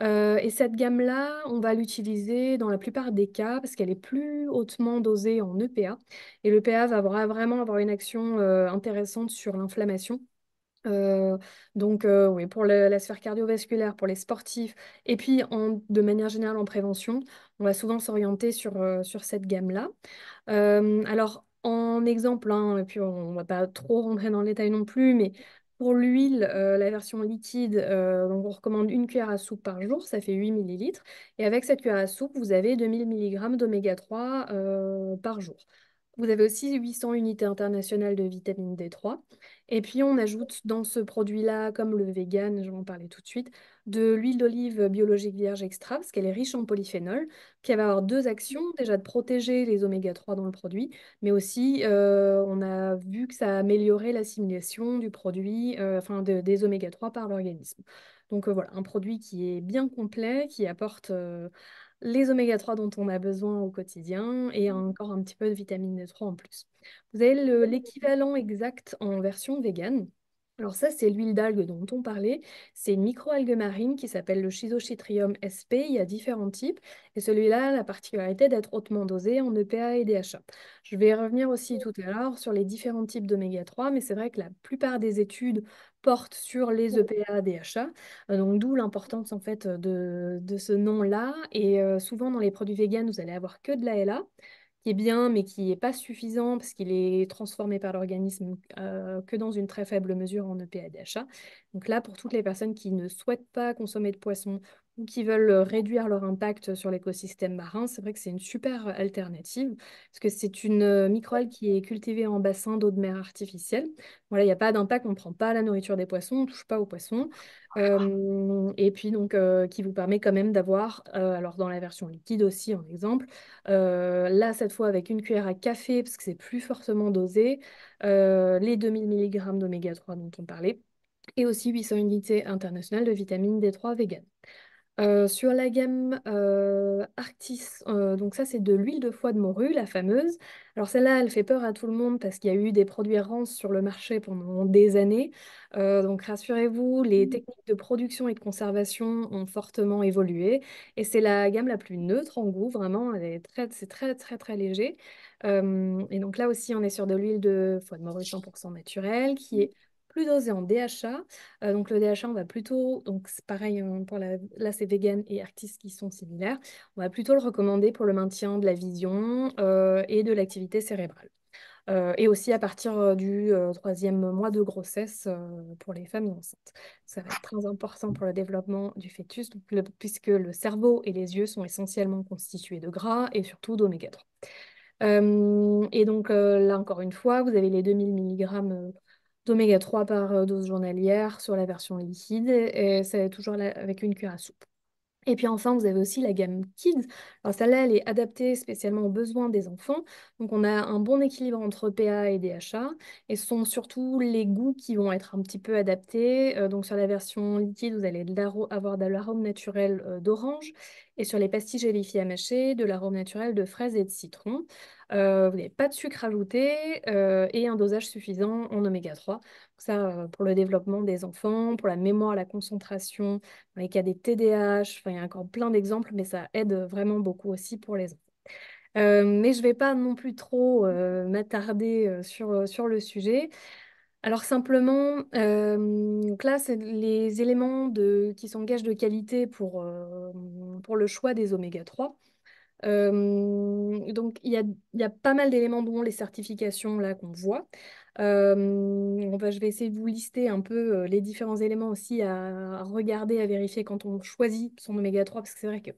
[SPEAKER 1] Et cette gamme-là, on va l'utiliser dans la plupart des cas parce qu'elle est plus hautement dosée en EPA. Et l'EPA va vraiment avoir une action intéressante sur l'inflammation. Euh, donc, oui, pour la sphère cardiovasculaire, pour les sportifs, et puis de manière générale en prévention, on va souvent s'orienter sur cette gamme-là. Alors, en exemple, hein, et puis on ne va pas trop rentrer dans le détail non plus, mais pour l'huile, la version liquide, donc on recommande une cuillère à soupe par jour, ça fait 8 millilitres. Et avec cette cuillère à soupe, vous avez 2000 milligrammes d'oméga 3 par jour. Vous avez aussi 800 unités internationales de vitamine D3. Et puis, on ajoute dans ce produit-là, comme le vegan, je vais en parler tout de suite, de l'huile d'olive biologique vierge extra, parce qu'elle est riche en polyphénol, qui va avoir 2 actions, déjà de protéger les oméga 3 dans le produit, mais aussi, on a vu que ça a amélioré l'assimilation du produit, enfin des oméga 3 par l'organisme. Donc voilà, un produit qui est bien complet, qui apporte les oméga 3 dont on a besoin au quotidien et encore un petit peu de vitamine D3 en plus. Vous avez l'équivalent exact en version vegan. Alors ça, c'est l'huile d'algue dont on parlait. C'est une microalgue marine qui s'appelle le Schizochytrium sp. Il y a différents types. Et celui-là a la particularité d'être hautement dosé en EPA et DHA. Je vais revenir aussi tout à l'heure sur les différents types d'oméga 3, mais c'est vrai que la plupart des études portent sur les EPA, DHA. Donc d'où l'importance en fait de ce nom-là. Et souvent dans les produits véganes, vous allez avoir que de l'ALA qui est bien, mais qui n'est pas suffisant parce qu'il est transformé par l'organisme que dans une très faible mesure en EPA-DHA. Donc là, pour toutes les personnes qui ne souhaitent pas consommer de poisson ou qui veulent réduire leur impact sur l'écosystème marin, c'est vrai que c'est une super alternative parce que c'est une microalgue qui est cultivée en bassin d'eau de mer artificielle. Voilà, il n'y a pas d'impact, on ne prend pas la nourriture des poissons, on ne touche pas aux poissons. Et puis donc qui vous permet quand même d'avoir, alors dans la version liquide aussi en exemple, là, cette fois, avec une cuillère à café, parce que c'est plus fortement dosé, les 2000 milligrammes d'oméga 3 dont on parlait, et aussi 800 unités internationales de vitamine D3 vegan. Sur la gamme Arctis, donc ça c'est de l'huile de foie de morue, la fameuse. Alors celle-là, elle fait peur à tout le monde parce qu'il y a eu des produits rances sur le marché pendant des années. Donc rassurez-vous, les techniques de production et de conservation ont fortement évolué et c'est la gamme la plus neutre en goût, vraiment, c'est très très très léger. Et donc là aussi, on est sur de l'huile de foie de morue 100% naturelle qui est plus dosée en DHA. Donc le DHA, on va plutôt, donc c'est pareil là c'est vegan et Arctis qui sont similaires, on va plutôt le recommander pour le maintien de la vision et de l'activité cérébrale. et aussi à partir du troisième mois de grossesse pour les femmes enceintes. Ça va être très important pour le développement du fœtus, puisque le cerveau et les yeux sont essentiellement constitués de gras et surtout d'oméga 3. Et donc là, encore une fois, vous avez les 2000 mg d'oméga 3 par dose journalière sur la version liquide, et c'est toujours avec une cuillère à soupe. Et puis enfin, vous avez aussi la gamme Kids. Alors celle-là, elle est adaptée spécialement aux besoins des enfants. Donc on a un bon équilibre entre PA et DHA. Et ce sont surtout les goûts qui vont être un petit peu adaptés. Donc sur la version liquide, vous allez avoir de l'arôme naturel d'orange. Et sur les pastilles gélifiées à mâcher, de l'arôme naturel de fraise et de citron. Vous n'avez pas de sucre ajouté et un dosage suffisant en oméga 3. Ça, pour le développement des enfants, pour la mémoire, la concentration, dans les cas des TDAH, enfin, il y a encore plein d'exemples, mais ça aide vraiment beaucoup aussi pour les enfants. Mais je ne vais pas non plus trop m'attarder sur le sujet. Alors simplement, donc là, c'est les éléments qui sont gages de qualité pour le choix des oméga 3. Donc, il y a pas mal d'éléments, dont les certifications là qu'on voit. Je vais essayer de vous lister un peu les différents éléments aussi à regarder, à vérifier quand on choisit son oméga 3, parce que c'est vrai que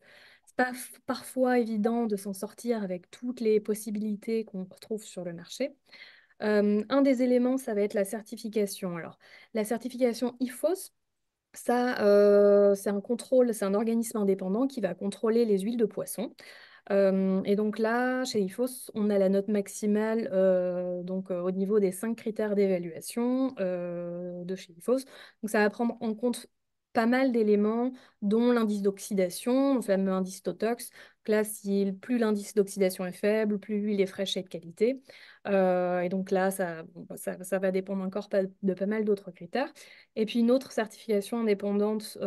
[SPEAKER 1] c'est pas parfois évident de s'en sortir avec toutes les possibilités qu'on retrouve sur le marché. Un des éléments, ça va être la certification. Alors, la certification IFOS, ça, c'est un contrôle, c'est un organisme indépendant qui va contrôler les huiles de poisson. Et donc là, chez IFOS, on a la note maximale au niveau des 5 critères d'évaluation de chez IFOS. Donc ça va prendre en compte pas mal d'éléments, dont l'indice d'oxydation, le fameux indice Totox. Donc là, plus l'indice d'oxydation est faible, plus l'huile est fraîche et de qualité. Et donc là, ça va dépendre encore de pas mal d'autres critères. Et puis une autre certification indépendante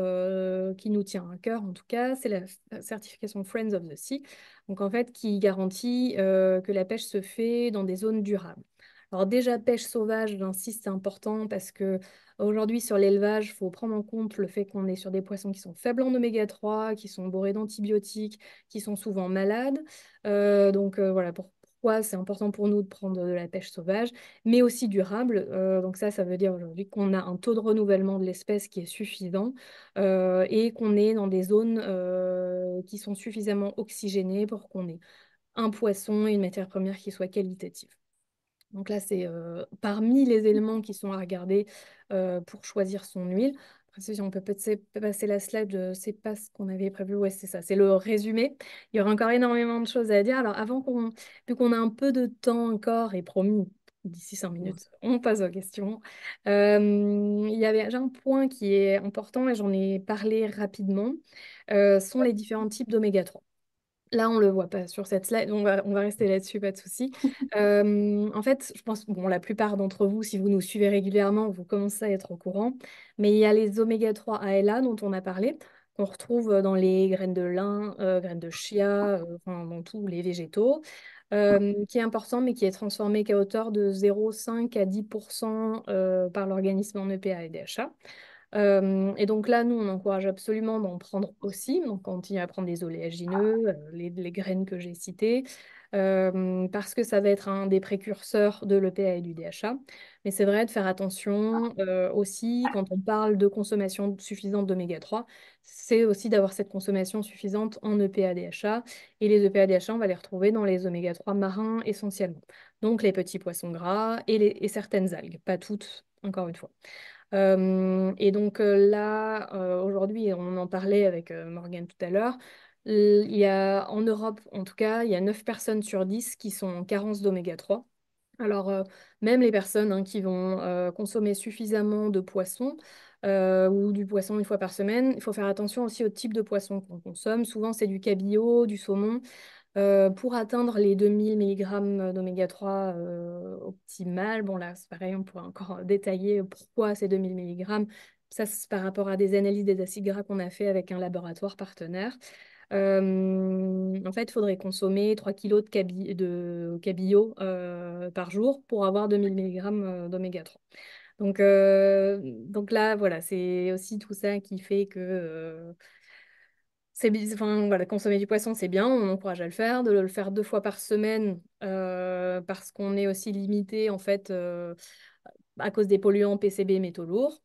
[SPEAKER 1] qui nous tient à cœur, en tout cas, c'est la certification Friends of the Sea. Donc en fait, qui garantit que la pêche se fait dans des zones durables. Alors déjà, pêche sauvage, j'insiste, c'est important parce que aujourd'hui sur l'élevage, il faut prendre en compte le fait qu'on est sur des poissons qui sont faibles en oméga 3, qui sont bourrés d'antibiotiques, qui sont souvent malades. Voilà pourquoi c'est important pour nous de prendre de la pêche sauvage, mais aussi durable. Donc ça veut dire aujourd'hui qu'on a un taux de renouvellement de l'espèce qui est suffisant et qu'on est dans des zones qui sont suffisamment oxygénées pour qu'on ait un poisson et une matière première qui soit qualitative. Donc là, c'est parmi les éléments qui sont à regarder pour choisir son huile. Après, si on peut peut-être passer la slide, je ne sais pas ce qu'on avait prévu. Ouais, c'est ça, c'est le résumé. Il y aura encore énormément de choses à dire. Alors, vu qu'on a un peu de temps encore et promis, d'ici 5 minutes, on passe aux questions. J'ai un point qui est important et j'en ai parlé rapidement, sont les différents types d'oméga 3. Là, on ne le voit pas sur cette slide, on va rester là-dessus, pas de souci. En fait, je pense, bon, la plupart d'entre vous, si vous nous suivez régulièrement, vous commencez à être au courant, mais il y a les oméga 3 ALA dont on a parlé, qu'on retrouve dans les graines de lin, graines de chia, enfin, dans tous les végétaux, qui est important, mais qui est transformé qu'à hauteur de 0,5 à 10% par l'organisme en EPA et DHA. Et donc là, nous, on encourage absolument d'en prendre aussi. Donc, on continue à prendre des oléagineux, les graines que j'ai citées, parce que ça va être un des précurseurs de l'EPA et du DHA. Mais c'est vrai de faire attention aussi quand on parle de consommation suffisante d'oméga 3, c'est aussi d'avoir cette consommation suffisante en EPA, DHA. Et les EPA, DHA, on va les retrouver dans les oméga 3 marins essentiellement. Donc les petits poissons gras et certaines algues, pas toutes, encore une fois. Et donc là, aujourd'hui, on en parlait avec Morgane tout à l'heure, il y a en Europe, en tout cas, il y a 9 personnes sur 10 qui sont en carence d'oméga 3. Alors, même les personnes qui vont consommer suffisamment de poisson ou du poisson une fois par semaine, il faut faire attention aussi au type de poisson qu'on consomme. Souvent, c'est du cabillaud, du saumon. Pour atteindre les 2000 mg d'oméga 3 optimal, bon là c'est pareil, on pourrait encore détailler pourquoi ces 2000 mg. Ça, c'est par rapport à des analyses des acides gras qu'on a fait avec un laboratoire partenaire. En fait, il faudrait consommer 3 kilos de cabillaud par jour pour avoir 2000 mg d'oméga 3. Donc là, voilà, c'est aussi tout ça qui fait que Enfin, voilà, consommer du poisson, c'est bien, on encourage à le faire, de le faire 2 fois par semaine, parce qu'on est aussi limité, en fait, à cause des polluants PCB métaux lourds.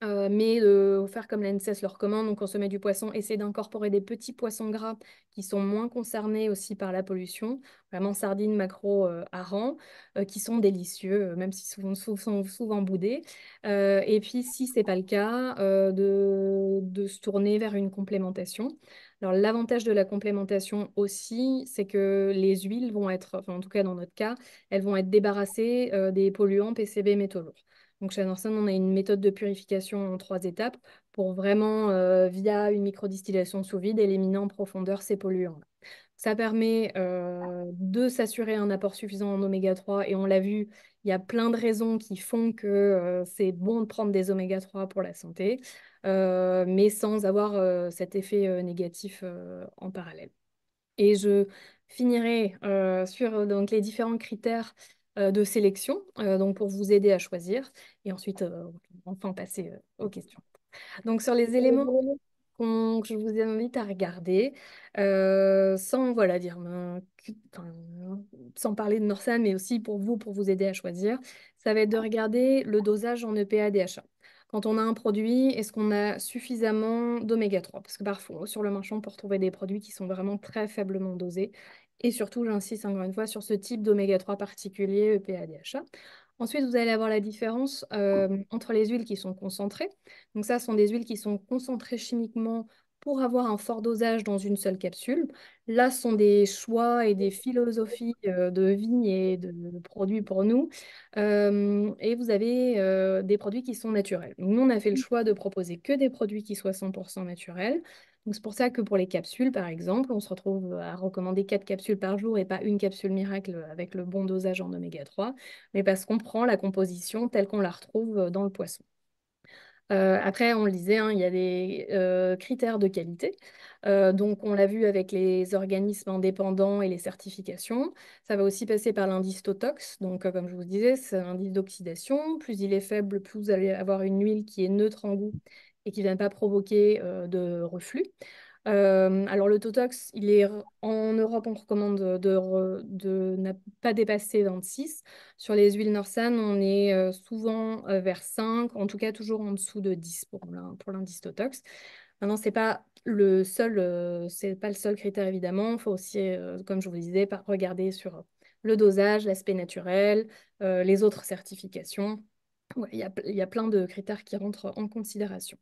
[SPEAKER 1] Mais faire comme l'ANSES le recommande, donc consommer du poisson, essayer d'incorporer des petits poissons gras qui sont moins concernés aussi par la pollution, vraiment sardines, maquereaux, harengs, qui sont délicieux, même si sont souvent boudés. Et puis, si c'est pas le cas, de se tourner vers une complémentation. Alors, l'avantage de la complémentation aussi, c'est que les huiles vont être, enfin en tout cas dans notre cas, elles vont être débarrassées des polluants PCB métaux lourds. Donc chez Norson, on a une méthode de purification en 3 étapes pour vraiment, via une microdistillation sous vide, éliminer en profondeur ces polluants. Ça permet de s'assurer un apport suffisant en oméga 3 et on l'a vu, il y a plein de raisons qui font que c'est bon de prendre des oméga 3 pour la santé, mais sans avoir cet effet négatif en parallèle. Et je finirai sur donc, les différents critères de sélection donc pour vous aider à choisir. Et ensuite, enfin passer aux questions. Donc, sur les éléments que je vous invite à regarder, sans voilà, dire, enfin, sans parler de Norsan, mais aussi pour vous, pour vous aider à choisir, ça va être de regarder le dosage en EPA DHA. Quand on a un produit, est-ce qu'on a suffisamment d'oméga 3? Parce que parfois, sur le marché, on peut retrouver des produits qui sont vraiment très faiblement dosés. Et surtout, j'insiste encore une fois sur ce type d'oméga 3 particulier, EPA DHA. Ensuite, vous allez avoir la différence entre les huiles qui sont concentrées. Donc ça, ce sont des huiles qui sont concentrées chimiquement pour avoir un fort dosage dans une seule capsule. Là, ce sont des choix et des philosophies de vie et de produits pour nous. Et vous avez des produits qui sont naturels. Donc, nous, on a fait le choix de proposer que des produits qui soient 100% naturels. Donc, c'est pour ça que pour les capsules, par exemple, on se retrouve à recommander 4 capsules par jour et pas une capsule miracle avec le bon dosage en oméga 3, mais parce qu'on prend la composition telle qu'on la retrouve dans le poisson. Après, on le disait, hein, il y a des critères de qualité. Donc, on l'a vu avec les organismes indépendants et les certifications. Ça va aussi passer par l'indice Totox. Donc, comme je vous disais, c'est un indice d'oxydation. Plus il est faible, plus vous allez avoir une huile qui est neutre en goût et qui ne va pas provoquer de reflux. Alors le Totox, en Europe, on recommande de ne pas dépasser 26. Sur les huiles Norsan, on est souvent vers 5, en tout cas toujours en dessous de 10 pour l'indice Totox. Maintenant, c'est pas le seul critère évidemment. Il faut aussi, comme je vous disais, regarder sur le dosage, l'aspect naturel, les autres certifications. Ouais, il y a plein de critères qui rentrent en considération.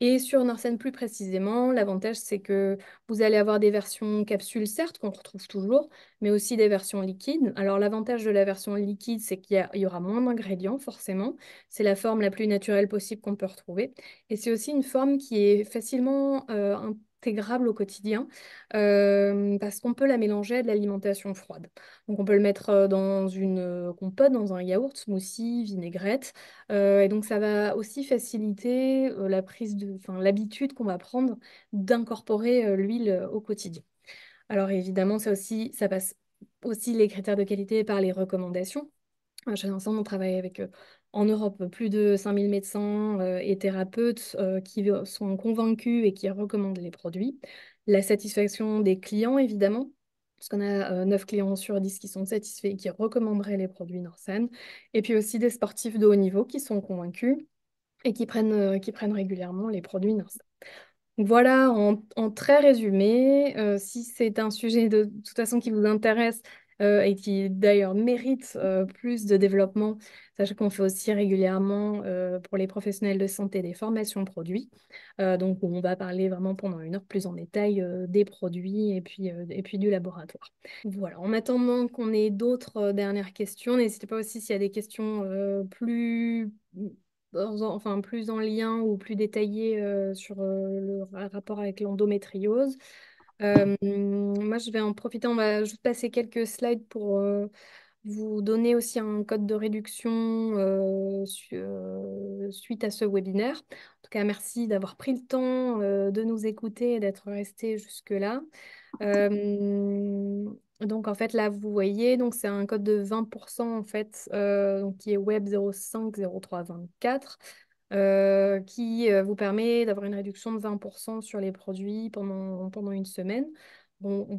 [SPEAKER 1] Et sur Narsen plus précisément, l'avantage c'est que vous allez avoir des versions capsules, certes, qu'on retrouve toujours, mais aussi des versions liquides. Alors l'avantage de la version liquide, c'est il y aura moins d'ingrédients, forcément. C'est la forme la plus naturelle possible qu'on peut retrouver. Et c'est aussi une forme qui est facilement intégrable au quotidien, parce qu'on peut la mélanger à de l'alimentation froide. Donc on peut le mettre dans une compote, dans un yaourt, smoothie, vinaigrette. Et donc, ça va aussi faciliter enfin, l'habitude qu'on va prendre d'incorporer l'huile au quotidien. Alors, évidemment, ça passe aussi les critères de qualité par les recommandations. Chez Ensemble, on travaille avec en Europe plus de 5000 médecins et thérapeutes qui sont convaincus et qui recommandent les produits. La satisfaction des clients, évidemment, parce qu'on a 9 clients sur 10 qui sont satisfaits et qui recommanderaient les produits Norsan. Et puis aussi des sportifs de haut niveau qui sont convaincus et qui prennent régulièrement les produits Norsan. Voilà, en très résumé, si c'est un sujet de toute façon qui vous intéresse et qui d'ailleurs mérite plus de développement, sachez qu'on fait aussi régulièrement pour les professionnels de santé des formations produits. Donc on va parler vraiment pendant 1 heure plus en détail des produits et puis du laboratoire. Voilà, en attendant qu'on ait d'autres dernières questions, n'hésitez pas aussi s'il y a des questions enfin plus en lien ou plus détaillé sur le rapport avec l'endométriose. Moi, je vais en profiter, on va juste passer quelques slides pour vous donner aussi un code de réduction suite à ce webinaire. En tout cas, merci d'avoir pris le temps de nous écouter et d'être resté jusque-là. Donc en fait là vous voyez donc c'est un code de 20% en fait donc qui est web 05 03 24. qui vous permet d'avoir une réduction de 20% sur les produits pendant une semaine. Bon,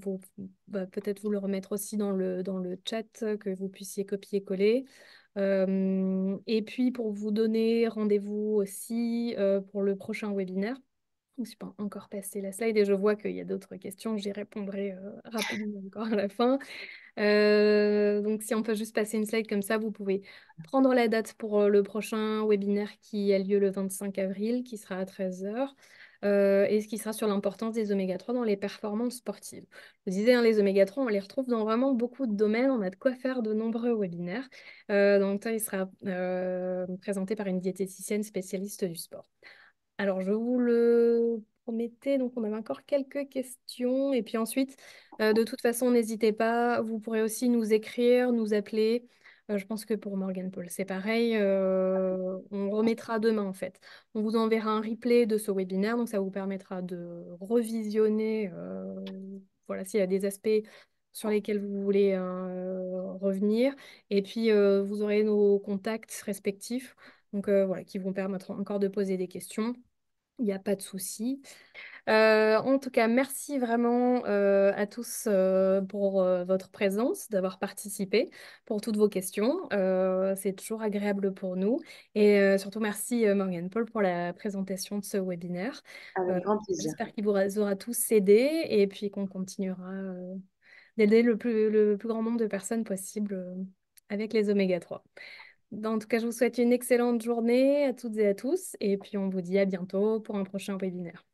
[SPEAKER 1] va peut-être vous le remettre aussi dans le chat, que vous puissiez copier-coller. Et puis pour vous donner rendez-vous aussi pour le prochain webinaire. Je ne suis pas encore passé la slide et je vois qu'il y a d'autres questions. J'y répondrai rapidement encore à la fin. Donc, si on peut juste passer une slide comme ça, vous pouvez prendre la date pour le prochain webinaire qui a lieu le 25 avril, qui sera à 13 h, et ce qui sera sur l'importance des oméga 3 dans les performances sportives. Je vous disais, hein, les oméga 3, on les retrouve dans vraiment beaucoup de domaines. On a de quoi faire de nombreux webinaires. Donc, ça, il sera présenté par une diététicienne spécialiste du sport. Alors, je vous le promettais, donc on avait encore quelques questions. Et puis ensuite, de toute façon, n'hésitez pas, vous pourrez aussi nous écrire, nous appeler. Je pense que pour Morgan Paul, c'est pareil. On remettra demain, en fait. On vous enverra un replay de ce webinaire, donc ça vous permettra de revisionner, voilà, s'il y a des aspects sur lesquels vous voulez revenir. Et puis, vous aurez nos contacts respectifs, donc voilà, qui vont permettre encore de poser des questions. Il n'y a pas de souci. En tout cas, merci vraiment à tous pour votre présence, d'avoir participé, pour toutes vos questions. C'est toujours agréable pour nous. Et surtout, merci Morgane Paul pour la présentation de ce webinaire. Euh,
[SPEAKER 2] Avec grand plaisir.
[SPEAKER 1] J'espère qu'il vous aura tous aidé et puis qu'on continuera d'aider le plus grand nombre de personnes possible avec les oméga 3. En tout cas, je vous souhaite une excellente journée à toutes et à tous et puis on vous dit à bientôt pour un prochain webinaire.